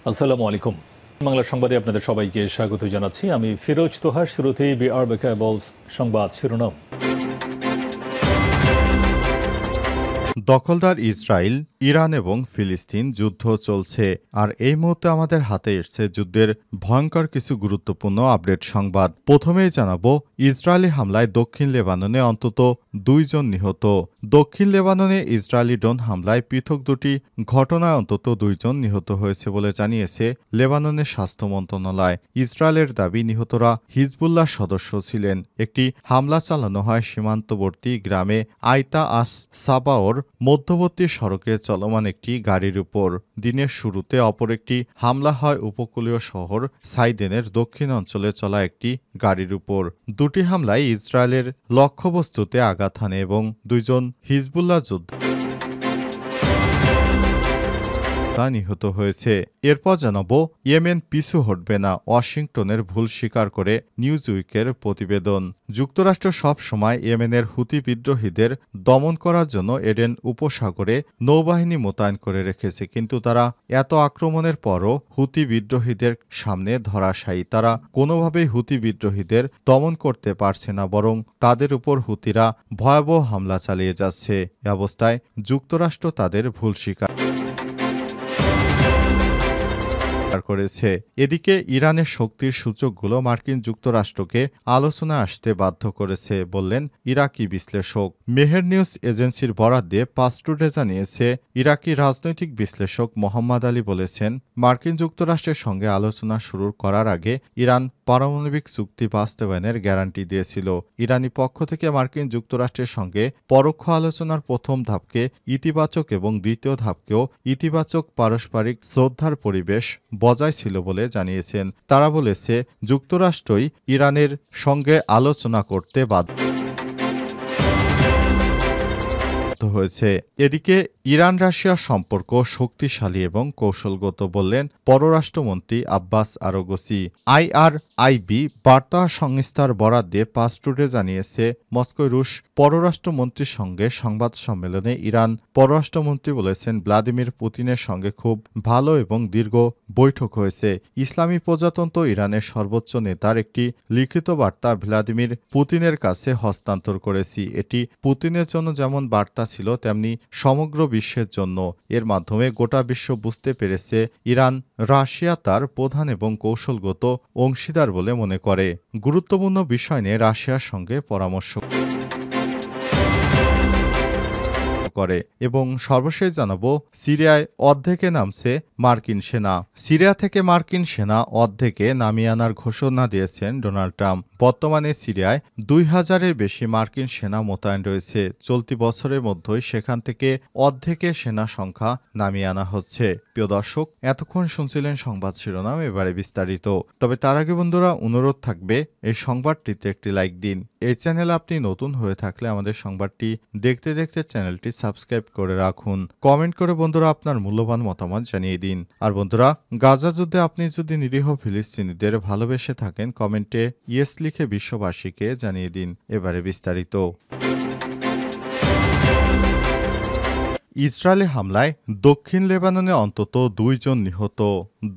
আসসালামু আলাইকুম। বাংলা সংবাদে আপনাদের সবাইকে স্বাগত জানাচ্ছি। আমি ফিরোজ তোহা। শুরুতেই বিআরবি কেবলস সংবাদ শিরোনাম। দখলদার ইসরায়েল, ইরান এবং ফিলিস্তিন যুদ্ধ চলছে। আর এই মুহূর্তে আমাদের হাতে এসছে যুদ্ধের ভয়ঙ্কর কিছু গুরুত্বপূর্ণ আপডেট সংবাদ। প্রথমেই জানাবো, ইসরায়েলি হামলায় দক্ষিণ লেবাননে অন্তত 2 জন নিহত। দক্ষিণ লেবাননে ইসরায়েলি ড্রোন হামলায় পৃথক দুটি ঘটনায় অন্তত 2 জন নিহত হয়েছে বলে জানিয়েছে লেবাননের স্বাস্থ্য মন্ত্রণালয়। ইসরায়েলের দাবি, নিহতরা হিজবুল্লাহ সদস্য ছিলেন। একটি হামলা চালানো হয় সীমান্তবর্তী গ্রামে আইতা আস সাবাওর মধ্যবর্তী সড়কে চলমান একটি গাড়ির উপর। দিনের শুরুতে অপর একটি হামলা হয় উপকূলীয় শহর সাইদেনের দক্ষিণ অঞ্চলে চলা একটি গাড়ির উপর। দুটি হামলায় ইসরায়েলের লক্ষ্যবস্তুতে আঘাত হানে এবং 2 জন হিজবুল্লাহ যোদ্ধা নিহত হয়েছে। এরপর জানাবো, ইয়েমেন পিছু হটবে না, ওয়াশিংটনের ভুল স্বীকার করে নিউজউইকের প্রতিবেদন। যুক্তরাষ্ট্র সব সময় ইয়েমেনের হুতি বিদ্রোহীদের দমন করার জন্য এডেন উপসাগরে নৌবাহিনী মোতায়েন করে রেখেছে, কিন্তু তারা এত আক্রমণের পরও হুতি বিদ্রোহীদের সামনে ধরাশায়ী। তারা কোনোভাবেই হুতি বিদ্রোহীদের দমন করতে পারছে না, বরং তাদের উপর হুতিরা ভয়াবহ হামলা চালিয়ে যাচ্ছে। এ অবস্থায় যুক্তরাষ্ট্র তাদের ভুল স্বীকার করেছে। এদিকে ইরানের শক্তির সূচকগুলো মার্কিন যুক্তরাষ্ট্রকে আলোচনা আসতে বাধ্য করেছে, বললেন ইরাকি বিশ্লেষক। মেহের নিউজ এজেন্সির বরাত দিয়ে পাসটুডে জানিয়েছে, ইরাকি রাজনৈতিক বিশ্লেষক মোহাম্মদ আলী বলেছেন, মার্কিন যুক্তরাষ্ট্রের সঙ্গে আলোচনা শুরু করার আগে ইরান পারমাণবিক চুক্তি বাস্তবায়নের গ্যারান্টি দিয়েছিল। ইরানি পক্ষ থেকে মার্কিন যুক্তরাষ্ট্রের সঙ্গে পরোক্ষ আলোচনার প্রথম ধাপকে ইতিবাচক এবং দ্বিতীয় ধাপকেও ইতিবাচক পারস্পরিক শ্রদ্ধার পরিবেশ বজায় ছিল বলে জানিয়েছেন। তারা বলেছে, যুক্তরাষ্ট্রই ইরানের সঙ্গে আলোচনা করতে বাধ্য হয়েছে। এদিকে ইরান রাশিয়ার সম্পর্ক শক্তিশালী এবং কৌশলগত, বললেন পররাষ্ট্রমন্ত্রী আব্বাস আরগচি। IRIB বার্তা সংস্থার বরাত দিয়ে পাসটুডে জানিয়েছে, মস্কোয় রুশ পররাষ্ট্রমন্ত্রীর সঙ্গে সংবাদ সম্মেলনে ইরান পররাষ্ট্রমন্ত্রী বলেছেন, ভ্লাদিমির পুতিনের সঙ্গে খুব ভালো এবং দীর্ঘ বৈঠক হয়েছে। ইসলামী প্রজাতন্ত্র ইরানের সর্বোচ্চ নেতার একটি লিখিত বার্তা ভ্লাদিমির পুতিনের কাছে হস্তান্তর করেছি। এটি পুতিনের জন্য যেমন বার্তা ছিল, তেমনি সমগ্র বিশ্বের জন্য। এর মাধ্যমে গোটা বিশ্ব বুঝতে পেরেছে ইরান রাশিয়া তার প্রধান এবং কৌশলগত অংশীদার বলে মনে করে। গুরুত্বপূর্ণ বিষয় নিয়ে রাশিয়ার সঙ্গে পরামর্শ করে। এবং সর্বশেষ জানাবো, সিরিয়ায় অর্ধেকে নামছে মার্কিন সেনা। সিরিয়া থেকে মার্কিন সেনা অর্ধেকে নামিয়ে আনার ঘোষণা দিয়েছেন ডোনাল্ড ট্রাম্প। বর্তমানে সিরিয়ায় 2000-এর বেশি মার্কিন সেনা মোতায়েন রয়েছে। চলতি বছরের মধ্যেই সেখান থেকে অর্ধেকের সেনা সংখ্যা নামিয়ে আনা হচ্ছে। প্রিয় দর্শক, এতক্ষণ শুনছিলেন সংবাদ শিরোনাম, এবারে বিস্তারিত। তবে তার আগে বন্ধুরা, অনুরোধ থাকবে এই সংবাদটিতে একটি লাইক দিন। এই চ্যানেলে আপনি নতুন হয়ে থাকলে আমাদের সংবাদটি দেখতে দেখতে চ্যানেলটি সাবস্ক্রাইব করে রাখুন। কমেন্ট করে বন্ধুরা আপনার মূল্যবান মতামত জানিয়ে দিন। আর বন্ধুরা, গাজা যুদ্ধে আপনি যদি নিরীহ ফিলিস্তিনিদের ভালোবেসে থাকেন, কমেন্টে ইয়েস লিখে বিশ্ববাসীকে জানিয়ে দিন। এবারে বিস্তারিত। ইসরায়েলি হামলায় দক্ষিণ লেবাননে অন্তত 2 জন নিহত।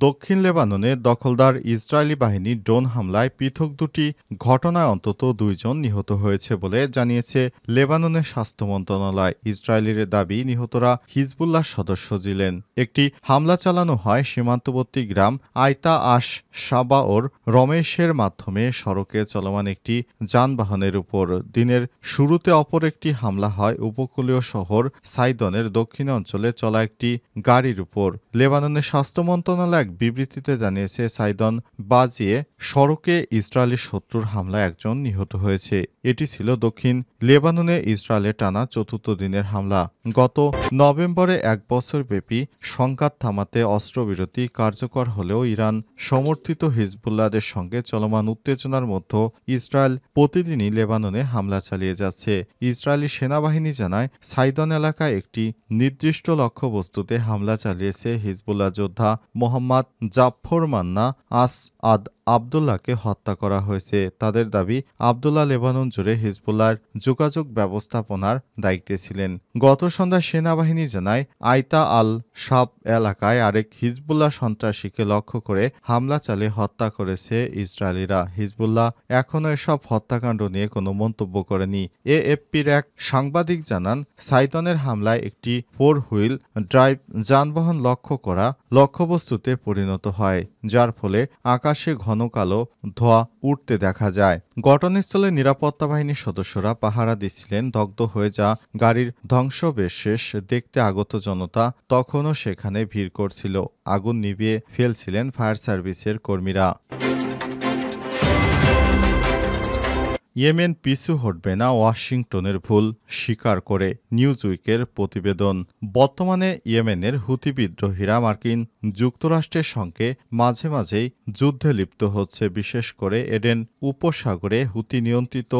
দক্ষিণ লেবাননে দখলদার ইসরায়েলি বাহিনী ড্রোন হামলায় পৃথক দুটি ঘটনায় অন্তত 2 জন নিহত হয়েছে বলে জানিয়েছে লেবাননের স্বাস্থ্য মন্ত্রণালয়। ইসরায়েলের দাবি, নিহতরা হিজবুল্লাহ সদস্য ছিলেন। একটি হামলা চালানো হয় সীমান্তবর্তী গ্রাম আইতা আশ সাবাওর রমেশের মাধ্যমে সড়কে চলমান একটি যানবাহনের উপর। দিনের শুরুতে অপর একটি হামলা হয় উপকূলীয় শহর সাইদনের দক্ষিণ অঞ্চলে চলা একটি গাড়ির উপর। লেবাননের স্বাস্থ্য মন্ত্রণালয় এক বিবৃতিতে জানিয়েছে, সাইদন বাজিয়ে সড়কে ইসরায়েলি শত্রুর হামলায় 1 জন নিহত হয়েছে। এটি ছিল দক্ষিণ লেবাননে ইসরায়েলের টানা 4র্থ দিনের হামলা। গত নভেম্বরে 1 বছরব্যাপী সংঘাত থামাতে অস্ত্রবিরতি কার্যকর হলেও ইরান সমর্থিত হিজবুল্লাহদের সঙ্গে চলমান উত্তেজনার মধ্যে ইসরায়েল প্রতিদিনই লেবাননে হামলা চালিয়ে যাচ্ছে। ইসরায়েলি সেনাবাহিনী জানায়, সাইদন এলাকায় একটি নির্দিষ্ট লক্ষ্যবস্তুতে হামলা চালিয়েছে হিজবুল্লাহ যোদ্ধা মোহাম্মদ জাফর মান্না আস আদ আবদুল্লাহকে হত্যা করা হয়েছে। তাদের দাবি, আবদুল্লাহ লেবানন জুড়ে হিজবুল্লাহর যোগাযোগ ব্যবস্থাপনার দায়িত্বে ছিলেন। গত সন্ধ্যায় সেনাবাহিনী জানায়, আইতা আল শাব এলাকায় আরেক হিজবুল্লাহ সন্ত্রাসীকে লক্ষ্য করে হামলা চালিয়ে হত্যা করেছে ইসরায়েলিরা। হিজবুল্লাহ এখনও এসব হত্যাকাণ্ড নিয়ে কোনো মন্তব্য করেনি। এএফপির এক সাংবাদিক জানান, সাইদনের হামলায় একটি 4 হুইল ড্রাইভ যানবাহন লক্ষ্য করা লক্ষ্যবস্তুতে পরিণত হয়, যার ফলে আকাশে ঘন কালো ধোঁয়া উঠতে দেখা যায়। ঘটনাস্থলে নিরাপত্তা বাহিনীর সদস্যরা পাহারা দিচ্ছিলেন। দগ্ধ হয়ে যা গাড়ির ধ্বংসবিশেষ দেখতে আগত জনতা তখনও সেখানে ভিড় করছিল। আগুন নিভিয়ে ফেলছিলেন ফায়ার সার্ভিসের কর্মীরা। ইয়েমেন পিছু হটবে না ওয়াশিংটনের ভুল স্বীকার করে নিউজউইকের প্রতিবেদন। বর্তমানে ইয়েমেনের হুতি বিদ্রোহীরা মার্কিন যুক্তরাষ্ট্রের সঙ্গে মাঝে মাঝেই যুদ্ধে লিপ্ত হচ্ছে। বিশেষ করে এডেন উপসাগরে হুতি নিয়ন্ত্রিত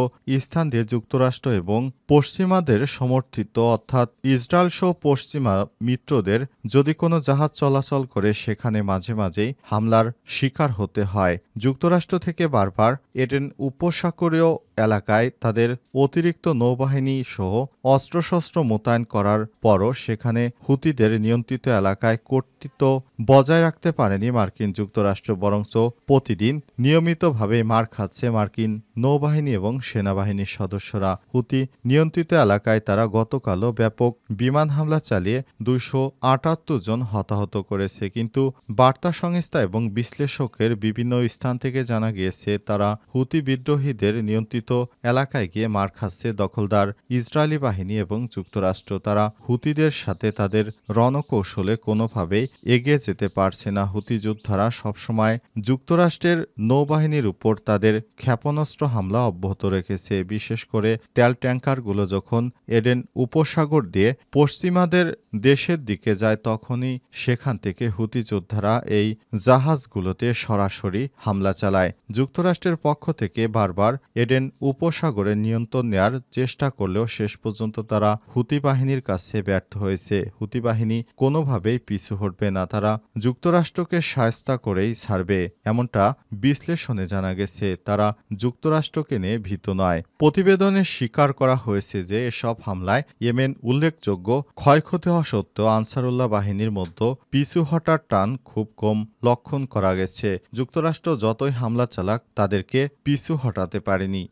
স্থান দিয়ে যুক্তরাষ্ট্র এবং পশ্চিমাদের সমর্থিত অর্থাৎ ইসরায়েল সহ পশ্চিমা মিত্রদের যদি কোনো জাহাজ চলাচল করে সেখানে মাঝে মাঝেই হামলার শিকার হতে হয়। যুক্তরাষ্ট্র থেকে বারবার এডেন উপসাগরীয় এলাকায় তাদের অতিরিক্ত নৌবাহিনী সহ অস্ত্রশস্ত্র মোতায়েন করার পরও সেখানে হুতিদের নিয়ন্ত্রিত এলাকায় কর্তৃত্ব বজায় রাখতে পারেনি মার্কিন যুক্তরাষ্ট্র, বরঞ্চ প্রতিদিন নিয়মিতভাবে মার খাচ্ছে মার্কিন নৌবাহিনী এবং সেনাবাহিনীর সদস্যরা। হুতি নিয়ন্ত্রিত এলাকায় তারা গতকালও ব্যাপক বিমান হামলা চালিয়ে 278 জন হতাহত করেছে। কিন্তু বার্তা সংস্থা এবং বিশ্লেষকের বিভিন্ন স্থান থেকে জানা গিয়েছে, তারা হুতি বিদ্রোহীদের নিয়ন্ত্রিত এলাকায় গিয়ে মার খাচ্ছে দখলদার ইসরায়েলি বাহিনী এবং যুক্তরাষ্ট্র। তারা হুতিদের সাথে তাদের রণকৌশলে কোনোভাবেই এগিয়ে যেতে পারছে না। হুতি যোদ্ধারা সবসময় যুক্তরাষ্ট্রের নৌবাহিনীর উপর তাদের ক্ষেপণাস্ত্র হামলা অব্যাহত রেখেছে। বিশেষ করে তেল ট্যাঙ্কারগুলো যখন এডেন উপসাগর দিয়ে পশ্চিমাদের দেশের দিকে যায়, তখনই সেখান থেকে হুতি যোদ্ধারা এই জাহাজগুলোতে সরাসরি হামলা চালায়। যুক্তরাষ্ট্রের পক্ষ থেকে বারবার এডেন উপসাগরের নিয়ন্ত্রণ নেয়ার চেষ্টা করলেও শেষ পর্যন্ত তারা হুতি বাহিনীর কাছে ব্যর্থ হয়েছে। হুতি বাহিনী কোনোভাবেই পিছু হটবে না, তারা যুক্তরাষ্ট্রকে শায়েস্তা করেই ছাড়বে, এমনটা বিশ্লেষণে জানা গেছে। তারা যুক্তরাষ্ট্রকে নিয়ে ভীত নয়। প্রতিবেদনে স্বীকার করা হয়েছে যে এসব হামলায় ইয়েমেন উল্লেখযোগ্য ক্ষয়ক্ষতি হওয়া সত্ত্বেও আনসারুল্লাহ বাহিনীর মধ্যে পিছু হটার টান খুব কম লক্ষণ করা গেছে। যুক্তরাষ্ট্র যতই হামলা চালাক তাদেরকে পিছু হটাতে পারেনি।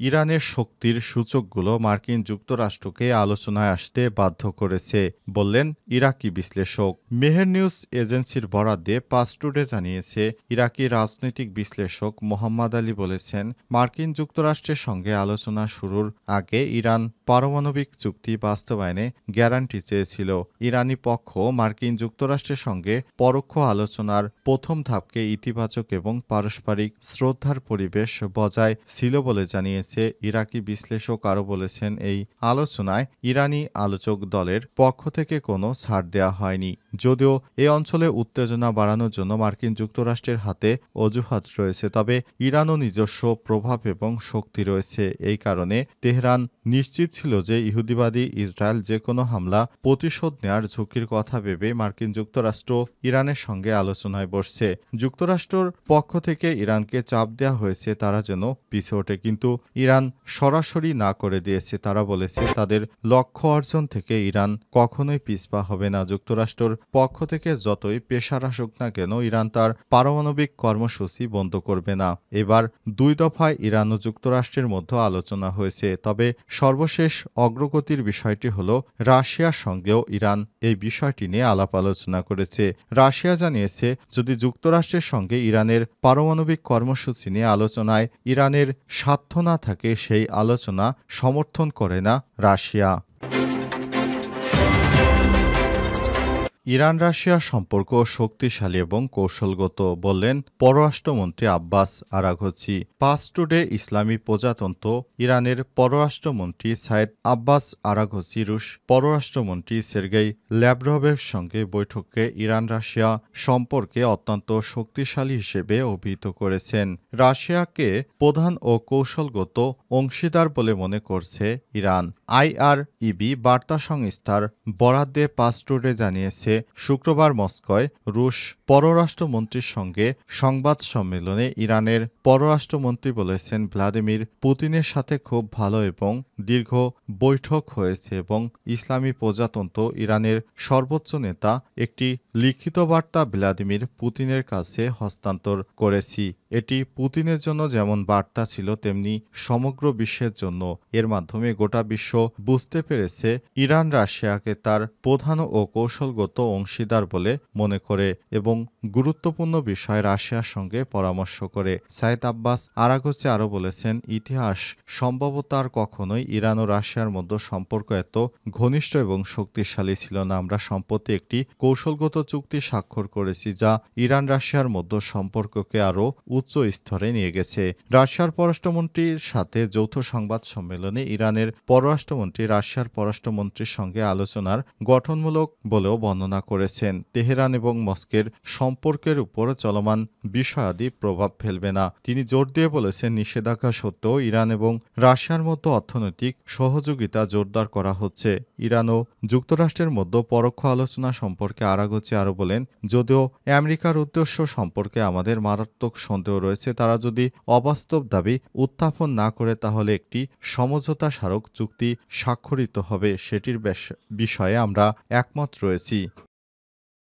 ইরানের শক্তির সূচকগুলো মার্কিন যুক্তরাষ্ট্রকে আলোচনায় আসতে বাধ্য করেছে, বললেন ইরাকি বিশ্লেষক। মেহের নিউজ এজেন্সির বরাত দিয়ে পাস টুডে জানিয়েছে, ইরাকি রাজনৈতিক বিশ্লেষক মোহাম্মদ আলী বলেছেন, মার্কিন যুক্তরাষ্ট্রের সঙ্গে আলোচনা শুরুর আগে ইরান পারমাণবিক চুক্তি বাস্তবায়নে গ্যারান্টি চেয়েছিল। ইরানি পক্ষ মার্কিন যুক্তরাষ্ট্রের সঙ্গে পরোক্ষ আলোচনার প্রথম ধাপকে ইতিবাচক এবং পারস্পরিক শ্রদ্ধার পরিবেশ বজায় ছিল বলে জানিয়েছে ইরাকি বিশ্লেষক। আরও বলেছেন, এই আলোচনায় ইরানি আলোচক দলের পক্ষ থেকে কোনো ছাড় দেওয়া হয়নি। যদিও এই অঞ্চলে উত্তেজনা বাড়ানোর জন্য মার্কিন যুক্তরাষ্ট্রের হাতে অজুহাত রয়েছে, তবে ইরানও নিজস্ব প্রভাব এবং শক্তি রয়েছে। এই কারণে তেহরান নিশ্চিত ছিল যে ইহুদিবাদী ইসরায়েল যে কোনো হামলা প্রতিশোধ নেয়ার ঝুঁকির কথা ভেবে মার্কিন যুক্তরাষ্ট্র ইরানের সঙ্গে আলোচনায় বসছে। যুক্তরাষ্ট্রের পক্ষ থেকে ইরানকে চাপ দেওয়া হয়েছে তারা যেন পিছু ওঠে, কিন্তু ইরান সরাসরি না করে দিয়েছে। তারা বলেছে তাদের লক্ষ্য অর্জন থেকে ইরান কখনোই পিছপা হবে না। যুক্তরাষ্ট্রের পক্ষ থেকে যতই প্রেসার আসুক না কেন, ইরান তার পারমাণবিক কর্মসূচি বন্ধ করবে না। এবার 2 দফায় ইরান ও যুক্তরাষ্ট্রের মধ্যে আলোচনা হয়েছে, তবে সর্বশেষ অগ্রগতির বিষয়টি হল রাশিয়ার সঙ্গেও ইরান এই বিষয়টি নিয়ে আলাপ আলোচনা করেছে। রাশিয়া জানিয়েছে, যদি যুক্তরাষ্ট্রের সঙ্গে ইরানের পারমাণবিক কর্মসূচি নিয়ে আলোচনায় ইরানের স্বার্থ না থাকে, সেই আলোচনা সমর্থন করে না রাশিয়া। ইরান রাশিয়া সম্পর্ক শক্তিশালী এবং কৌশলগত, বললেন পররাষ্ট্রমন্ত্রী আব্বাস আরাঘচি। পাস টুডে ইসলামী প্রজাতন্ত্র ইরানের পররাষ্ট্রমন্ত্রী সাইদ আব্বাস আরাঘচি রুশ পররাষ্ট্রমন্ত্রী সের্গেই ল্যাভরভের সঙ্গে বৈঠকে ইরান রাশিয়া সম্পর্কে অত্যন্ত শক্তিশালী হিসেবে অভিহিত করেছেন। রাশিয়াকে প্রধান ও কৌশলগত অংশীদার বলে মনে করছে ইরান। IRIB বার্তা সংস্থার বরাত দিয়ে পাস টুডে জানিয়েছে, শুক্রবার মস্কোয় রুশ পররাষ্ট্রমন্ত্রীর সঙ্গে সংবাদ সম্মেলনে ইরানের পররাষ্ট্রমন্ত্রী বলেছেন, ভ্লাদিমির পুতিনের সাথে খুব ভালো এবং দীর্ঘ বৈঠক হয়েছে এবং ইসলামী প্রজাতন্ত্র ইরানের সর্বোচ্চ নেতা একটি লিখিত বার্তা ভ্লাদিমির পুতিনের কাছে হস্তান্তর করেছি। এটি পুতিনের জন্য যেমন বার্তা ছিল তেমনি সমগ্র বিশ্বের জন্য। এর মাধ্যমে গোটা বিশ্ব বুঝতে পেরেছে ইরান রাশিয়াকে তার প্রধান ও কৌশলগত অংশীদার বলে মনে করে এবং গুরুত্বপূর্ণ বিষয়ে রাশিয়ার সঙ্গে পরামর্শ করে। সাইদ আব্বাস আরাগচি আরও বলেছেন, ইতিহাস সম্ভবত আর কখনোই ইরান ও রাশিয়ার মধ্যে সম্পর্ক এত ঘনিষ্ঠ এবং শক্তিশালী ছিল না। আমরা সম্প্রতি একটি কৌশলগত চুক্তি স্বাক্ষর করেছি যা ইরান রাশিয়ার মধ্যে সম্পর্ককে আরও উচ্চ স্তরে নিয়ে গেছে। রাশিয়ার পররাষ্ট্রমন্ত্রীর সাথে যৌথ সংবাদ সম্মেলনে ইরানের পররাষ্ট্রমন্ত্রী রাশিয়ার পররাষ্ট্রমন্ত্রীর সঙ্গে আলোচনার গঠনমূলক বলেও বর্ণনা করেছেন। তেহরান এবং মস্কোর সম্পর্কের উপর চলমান বিষয়াদি প্রভাব ফেলবে না। তিনি জোর দিয়ে বলেছেন, নিষেধাজ্ঞা সত্ত্বেও ইরান এবং রাশিয়ার মধ্যে অর্থনৈতিক সহযোগিতা জোরদার করা হচ্ছে। ইরান ও যুক্তরাষ্ট্রের মধ্যে পরোক্ষ আলোচনা সম্পর্কে আরাগচি আরও বলেন, যদিও আমেরিকার উদ্দেশ্য সম্পর্কে আমাদের মারাত্মক সন্দেহ রয়েছে, তারা যদি অবাস্তব দাবি উত্থাপন না করে তাহলে একটি সমঝোতা স্মারক চুক্তি স্বাক্ষরিত হবে, সেটির বিষয়ে আমরা একমত রয়েছি।